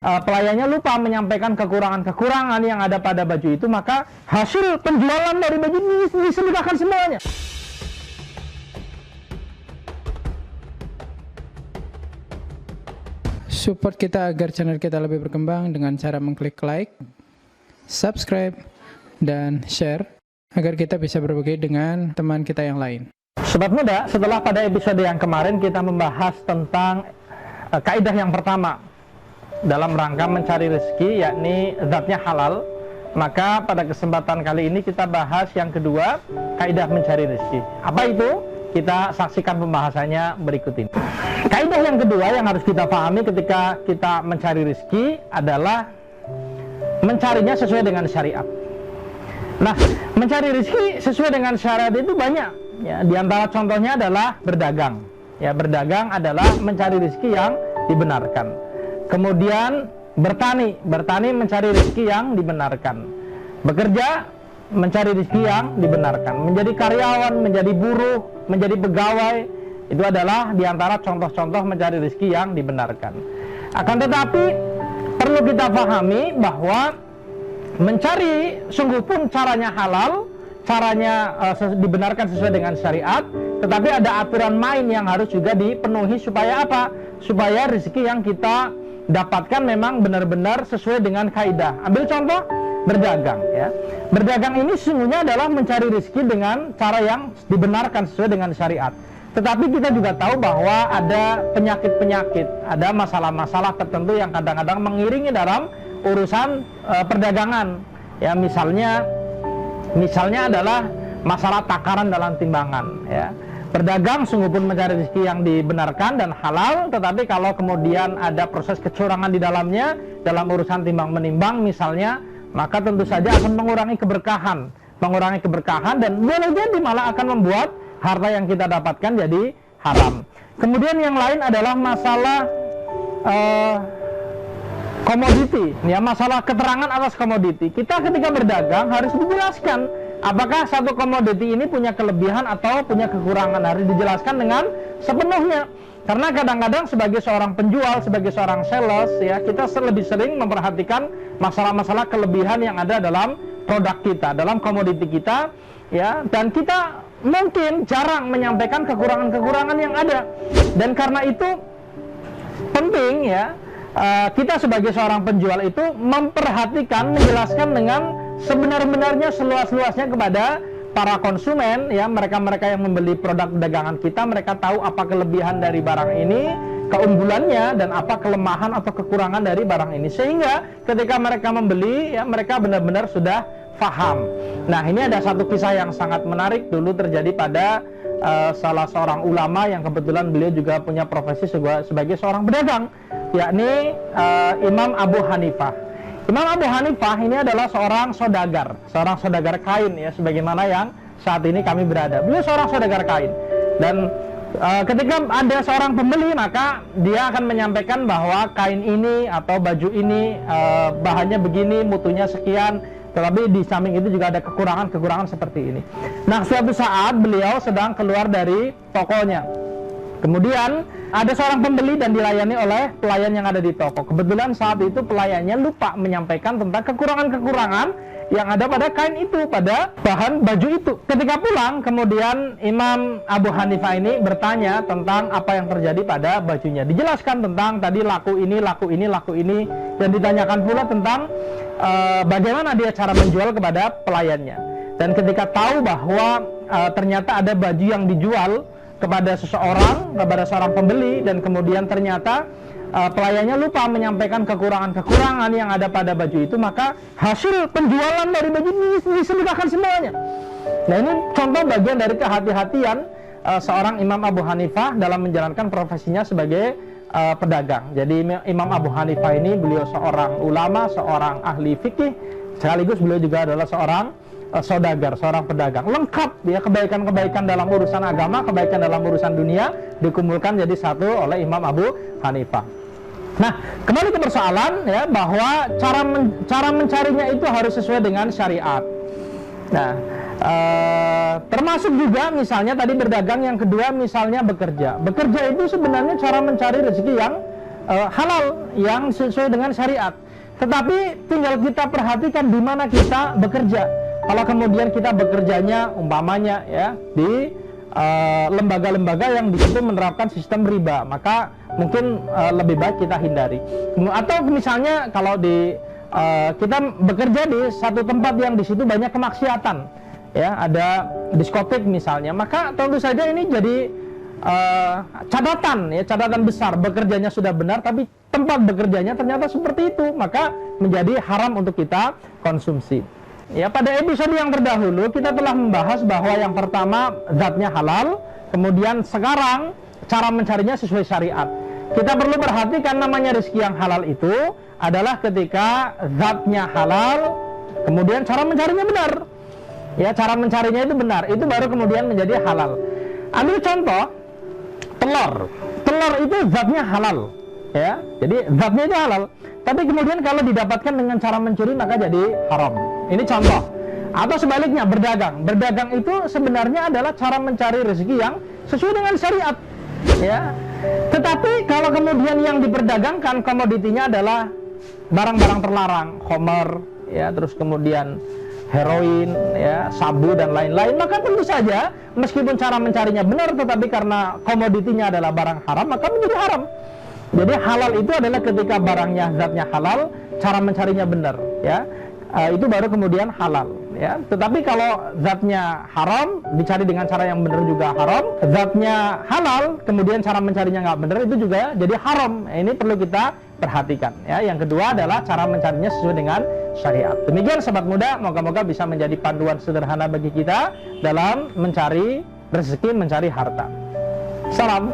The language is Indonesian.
pelayannya lupa menyampaikan kekurangan-kekurangan yang ada pada baju itu, maka hasil penjualan dari baju ini disedekahkan semuanya. Support kita agar channel kita lebih berkembang dengan cara mengklik like, subscribe, dan share agar kita bisa berbagi dengan teman kita yang lain. Sobat muda, setelah pada episode yang kemarin kita membahas tentang kaidah yang pertama dalam rangka mencari rezeki, yakni zatnya halal, maka pada kesempatan kali ini kita bahas yang kedua, kaidah mencari rezeki. Apa itu? Kita saksikan pembahasannya berikut ini. Kaidah yang kedua yang harus kita pahami ketika kita mencari rezeki adalah mencarinya sesuai dengan syariat. Nah, mencari rezeki sesuai dengan syariat itu banyak. Ya, di antara contohnya adalah berdagang. Ya, berdagang adalah mencari rezeki yang dibenarkan. Kemudian bertani mencari rezeki yang dibenarkan. Bekerja, mencari rezeki yang dibenarkan. Menjadi karyawan, menjadi buruh, menjadi pegawai, itu adalah diantara contoh-contoh mencari rezeki yang dibenarkan. Akan tetapi perlu kita pahami bahwa mencari sungguh pun caranya halal, caranya dibenarkan sesuai dengan syariat, tetapi ada aturan main yang harus juga dipenuhi supaya apa? Supaya rezeki yang kita dapatkan memang benar-benar sesuai dengan kaidah. Ambil contoh berdagang, ya. Berdagang ini sesungguhnya adalah mencari rezeki dengan cara yang dibenarkan sesuai dengan syariat. Tetapi kita juga tahu bahwa ada penyakit-penyakit, ada masalah-masalah tertentu yang kadang-kadang mengiringi dalam urusan perdagangan. Ya, misalnya adalah masalah takaran dalam timbangan, ya. Berdagang sungguh pun mencari rezeki yang dibenarkan dan halal, tetapi kalau kemudian ada proses kecurangan di dalamnya dalam urusan timbang menimbang misalnya, maka tentu saja akan mengurangi keberkahan dan boleh jadi malah akan membuat harta yang kita dapatkan jadi haram. Kemudian yang lain adalah masalah komoditi, ya, masalah keterangan atas komoditi. Kita ketika berdagang harus dijelaskan apakah satu komoditi ini punya kelebihan atau punya kekurangan, harus dijelaskan dengan sepenuhnya. Karena kadang-kadang sebagai seorang penjual, sebagai seorang sales, ya, kita lebih sering memperhatikan masalah-masalah kelebihan yang ada dalam produk kita, dalam komoditi kita, ya, dan kita mungkin jarang menyampaikan kekurangan-kekurangan yang ada. Dan karena itu penting, ya, kita sebagai seorang penjual itu memperhatikan, menjelaskan dengan sebenar-benarnya, seluas-luasnya kepada para konsumen, ya, mereka-mereka yang membeli produk dagangan kita. Mereka tahu apa kelebihan dari barang ini, keunggulannya, dan apa kelemahan atau kekurangan dari barang ini, sehingga ketika mereka membeli, ya, mereka benar-benar sudah paham. Nah, ini ada satu kisah yang sangat menarik dulu terjadi pada salah seorang ulama yang kebetulan beliau juga punya profesi sebagai seorang pedagang, yakni Imam Abu Hanifah. Imam Abu Hanifah ini adalah seorang saudagar kain, ya, sebagaimana yang saat ini kami berada. Beliau seorang saudagar kain, dan ketika ada seorang pembeli, maka dia akan menyampaikan bahwa kain ini atau baju ini bahannya begini, mutunya sekian, tetapi di samping itu juga ada kekurangan-kekurangan seperti ini. Nah, suatu saat beliau sedang keluar dari tokonya. Kemudian ada seorang pembeli dan dilayani oleh pelayan yang ada di toko. Kebetulan saat itu pelayannya lupa menyampaikan tentang kekurangan-kekurangan yang ada pada kain itu, pada bahan baju itu. Ketika pulang, kemudian Imam Abu Hanifah ini bertanya tentang apa yang terjadi pada bajunya. Dijelaskan tentang tadi laku ini, dan ditanyakan pula tentang bagaimana dia cara menjual kepada pelayannya. Dan ketika tahu bahwa ternyata ada baju yang dijual kepada seorang pembeli, dan kemudian ternyata pelayannya lupa menyampaikan kekurangan-kekurangan yang ada pada baju itu, maka hasil penjualan dari baju ini disedekahkan semuanya. Nah, ini contoh bagian dari kehati-hatian seorang Imam Abu Hanifah dalam menjalankan profesinya sebagai pedagang. Jadi Imam Abu Hanifah ini beliau seorang ulama, seorang ahli fikih, sekaligus beliau juga adalah seorang saudagar, seorang pedagang. Lengkap, ya, kebaikan-kebaikan dalam urusan agama, kebaikan dalam urusan dunia dikumpulkan jadi satu oleh Imam Abu Hanifah. Nah, kembali ke persoalan, ya, bahwa cara mencarinya itu harus sesuai dengan syariat. Nah, termasuk juga misalnya tadi berdagang, yang kedua misalnya bekerja. Bekerja itu sebenarnya cara mencari rezeki yang halal yang sesuai dengan syariat. Tetapi tinggal kita perhatikan di mana kita bekerja. Kalau kemudian kita bekerjanya umpamanya ya di lembaga-lembaga yang di situ menerapkan sistem riba, maka mungkin lebih baik kita hindari. Atau misalnya kalau kita bekerja di satu tempat yang di situ banyak kemaksiatan, ya ada diskotik misalnya, maka tentu saja ini jadi catatan besar. Bekerjanya sudah benar, tapi tempat bekerjanya ternyata seperti itu, maka menjadi haram untuk kita konsumsi. Ya, pada episode yang terdahulu kita telah membahas bahwa yang pertama zatnya halal, kemudian sekarang cara mencarinya sesuai syariat. Kita perlu perhatikan namanya rezeki yang halal itu adalah ketika zatnya halal, kemudian cara mencarinya benar. Ya, cara mencarinya itu benar, itu baru kemudian menjadi halal. Ambil contoh telur. Telur itu zatnya halal, ya. Jadi zatnya itu halal. Tapi kemudian kalau didapatkan dengan cara mencuri maka jadi haram. Ini contoh. Atau sebaliknya berdagang. Berdagang itu sebenarnya adalah cara mencari rezeki yang sesuai dengan syariat, ya. Tetapi kalau kemudian yang diperdagangkan komoditinya adalah barang-barang terlarang, khamar, ya, terus kemudian heroin, ya, sabu dan lain-lain, maka tentu saja meskipun cara mencarinya benar, tetapi karena komoditinya adalah barang haram, maka menjadi haram. Jadi halal itu adalah ketika barangnya zatnya halal, cara mencarinya benar, ya. Itu baru kemudian halal, ya. Tetapi kalau zatnya haram, dicari dengan cara yang benar juga haram. Zatnya halal, kemudian cara mencarinya nggak benar, itu juga jadi haram. Ini perlu kita perhatikan, ya. Yang kedua adalah cara mencarinya sesuai dengan syariat. Demikian sobat muda, moga-moga bisa menjadi panduan sederhana bagi kita dalam mencari rezeki, mencari harta. Salam.